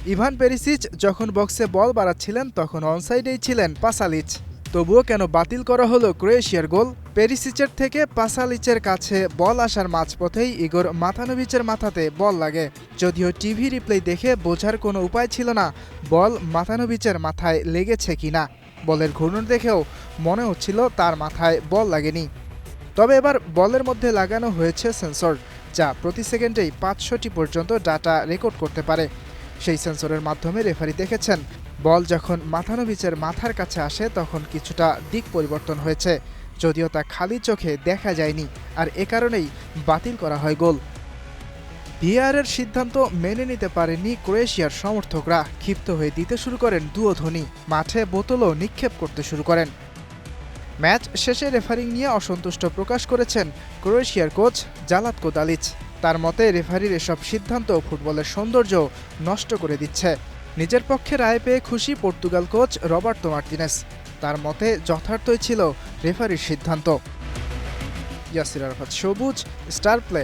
Ivan Perisic যখন বক্সে বল বাড়াচ্ছিলেন তখন অনসাইডেই ছিলেন পাসালিচ। তবুও কেন বাতিল করা হলো ক্রোয়েশিয়ার গোল? পেরিসিচের থেকে পাসালিচের কাছে বল আসার মাঝপথেই ইগোর মাথানোভিচের মাথাতে বল লাগে। যদিও টিভি রিপ্লে দেখে বোঝার কোনো উপায় ছিল না বল মাথানোভিচের মাথায় লেগেছে কিনা। বলের ঘূর্ণন দেখেও মনে হচ্ছিল তার মাথায় বল লাগেনি। তবে এবার বলের মধ্যে লাগানো হয়েছে সেন্সর, যা প্রতি সেকেন্ডেই 500টি পর্যন্ত ডাটা রেকর্ড করতে পারে। সেই সেন্সরের মাধ্যমে রেফারি দেখেছেন বল যখন মাথানোভিচের মাথার কাছে আসে তখন কিছুটা দিক পরিবর্তন হয়েছে, যদিও তা খালি চোখে দেখা যায়নি, আর এ কারণেই বাতিল করা হয় গোল। ভিআরের সিদ্ধান্ত মেনে নিতে পারেননি ক্রোয়েশিয়ার সমর্থকরা। ক্ষিপ্ত হয়ে দিতে শুরু করেন দুয়োধ্বনি, মাঠে বোতলও নিক্ষেপ করতে শুরু করেন। ম্যাচ শেষে রেফারিং নিয়ে অসন্তুষ্ট প্রকাশ করেছেন ক্রোয়েশিয়ার কোচ জালাতকো দালিচ। তার মতে রেফারির এসব সিদ্ধান্ত ফুটবলের সৌন্দর্য নষ্ট করে দিচ্ছে। নিজের পক্ষে রায় পেয়ে খুশি পর্তুগাল কোচ রবার্তো মার্তিনেস। তার মতে যথার্থই ছিল রেফারির সিদ্ধান্ত। ইয়াসির আরাফাত সবুজ, স্টার প্লে।